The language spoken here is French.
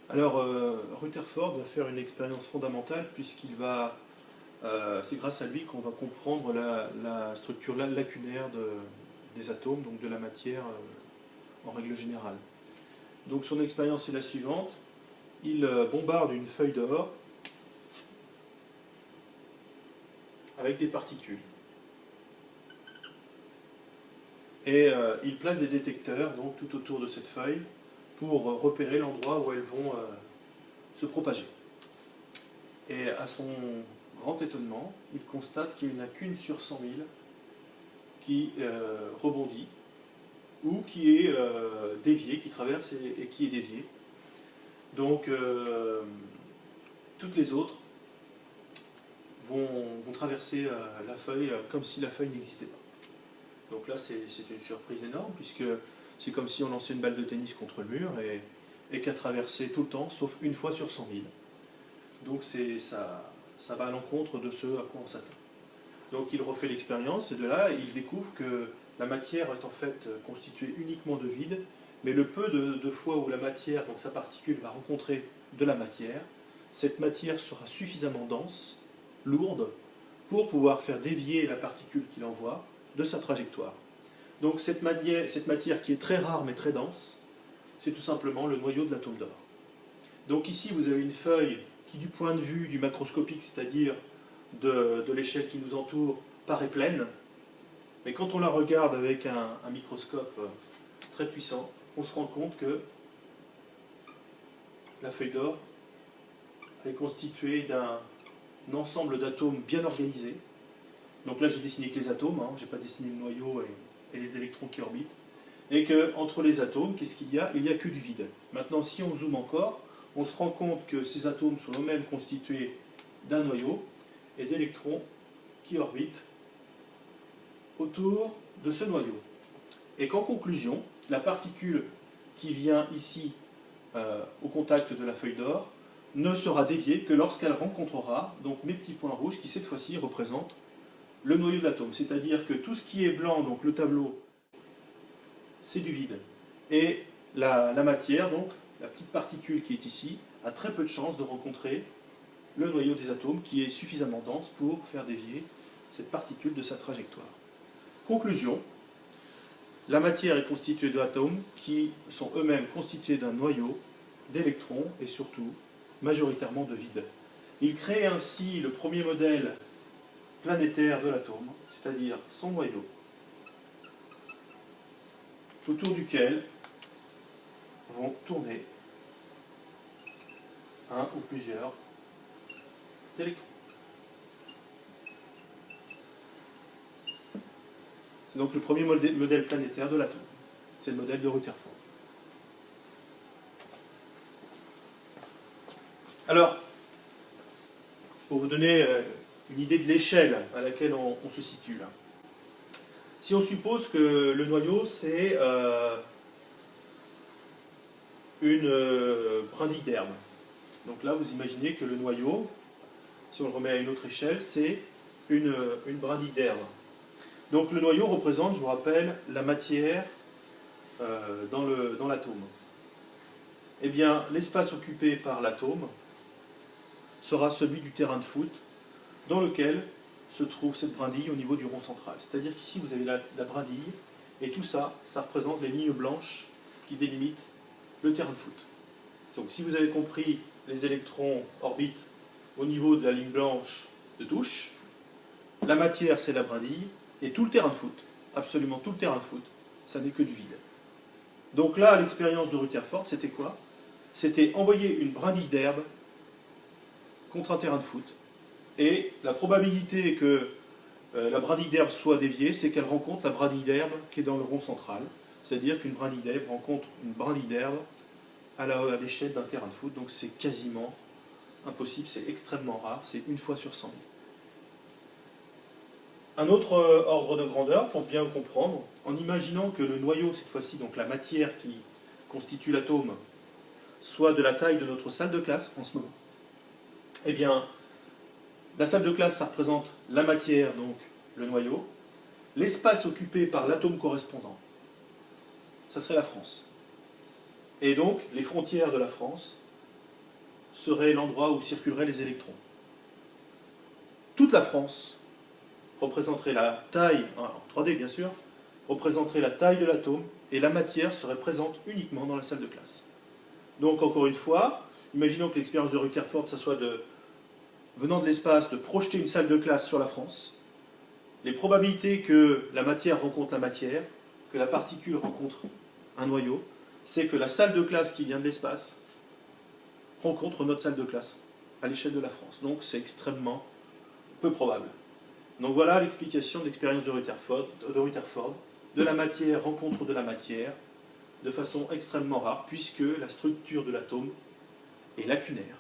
Alors, Rutherford va faire une expérience fondamentale puisqu'il va, c'est grâce à lui qu'on va comprendre la structure lacunaire des atomes, donc de la matière en règle générale. Donc son expérience est la suivante. Il bombarde une feuille d'or avec des particules. Et il place des détecteurs donc, tout autour de cette feuille pour repérer l'endroit où elles vont se propager. Et à son grand étonnement, il constate qu'il n'y en a qu'une sur 100 000 qui rebondit ou qui est déviée, qui traverse et qui est déviée. Donc toutes les autres vont traverser la feuille comme si la feuille n'existait pas. Donc là, c'est une surprise énorme, puisque c'est comme si on lançait une balle de tennis contre le mur et qu'elle traversait tout le temps, sauf une fois sur 100 000. Donc ça va à l'encontre de ce à quoi on s'attend. Donc il refait l'expérience, et de là, il découvre que la matière est en fait constituée uniquement de vide, mais le peu de fois où la matière, donc sa particule, va rencontrer de la matière, cette matière sera suffisamment dense, lourde, pour pouvoir faire dévier la particule qu'il envoie de sa trajectoire. Donc cette matière qui est très rare mais très dense, c'est tout simplement le noyau de l'atome d'or. Donc ici vous avez une feuille qui du point de vue du macroscopique, c'est-à-dire de l'échelle qui nous entoure, paraît pleine, mais quand on la regarde avec un microscope très puissant, on se rend compte que la feuille d'or est constituée d'un ensemble d'atomes bien organisés. Donc là j'ai dessiné que les atomes, je n'ai pas dessiné le noyau et les électrons qui orbitent. Et qu'entre les atomes, qu'est-ce qu'il y a? Il n'y a que du vide. Maintenant, si on zoome encore, on se rend compte que ces atomes sont eux-mêmes constitués d'un noyau et d'électrons qui orbitent autour de ce noyau. Et qu'en conclusion, la particule qui vient ici au contact de la feuille d'or ne sera déviée que lorsqu'elle rencontrera donc mes petits points rouges qui cette fois-ci représentent le noyau de l'atome. C'est-à-dire que tout ce qui est blanc, donc le tableau, c'est du vide. Et la matière, donc la petite particule qui est ici, a très peu de chances de rencontrer le noyau des atomes qui est suffisamment dense pour faire dévier cette particule de sa trajectoire. Conclusion, la matière est constituée d'atomes qui sont eux-mêmes constitués d'un noyau, d'électrons et surtout majoritairement de vide. Il crée ainsi le premier modèle planétaire de l'atome, c'est-à-dire son noyau, autour duquel vont tourner un ou plusieurs électrons. C'est donc le premier modèle planétaire de l'atome. C'est le modèle de Rutherford. Alors, pour vous donner une idée de l'échelle à laquelle on se situe là. Si on suppose que le noyau, c'est une brindille d'herbe. Donc là, vous imaginez que le noyau, si on le remet à une autre échelle, c'est une brindille d'herbe. Donc le noyau représente, je vous rappelle, la matière dans l'atome. Eh bien, l'espace occupé par l'atome sera celui du terrain de foot dans lequel se trouve cette brindille au niveau du rond central. C'est-à-dire qu'ici, vous avez la brindille, et tout ça, ça représente les lignes blanches qui délimitent le terrain de foot. Donc si vous avez compris, les électrons orbitent au niveau de la ligne blanche de touche, la matière, c'est la brindille, et tout le terrain de foot, absolument tout le terrain de foot, ça n'est que du vide. Donc là, l'expérience de Rutherford, c'était quoi? C'était envoyer une brindille d'herbe contre un terrain de foot. Et la probabilité que la brindille d'herbe soit déviée, c'est qu'elle rencontre la brindille d'herbe qui est dans le rond central. C'est-à-dire qu'une brindille d'herbe rencontre une brindille d'herbe à l'échelle d'un terrain de foot. Donc c'est quasiment impossible, c'est extrêmement rare, c'est une fois sur 100 000. Un autre ordre de grandeur, pour bien comprendre, en imaginant que le noyau, cette fois-ci, donc la matière qui constitue l'atome, soit de la taille de notre salle de classe en ce moment. Eh bien, la salle de classe, ça représente la matière, donc le noyau. L'espace occupé par l'atome correspondant, ça serait la France. Et donc, les frontières de la France serait l'endroit où circuleraient les électrons. Toute la France représenterait la taille, en 3D bien sûr, représenterait la taille de l'atome, et la matière serait présente uniquement dans la salle de classe. Donc encore une fois, imaginons que l'expérience de Rutherford, ça soit venant de l'espace, de projeter une salle de classe sur la France. Les probabilités que la matière rencontre la matière, que la particule rencontre un noyau, c'est que la salle de classe qui vient de l'espace rencontre notre salle de classe à l'échelle de la France. Donc c'est extrêmement peu probable. Donc voilà l'explication de l'expérience de Rutherford, de la matière rencontre de la matière, de façon extrêmement rare, puisque la structure de l'atome est lacunaire.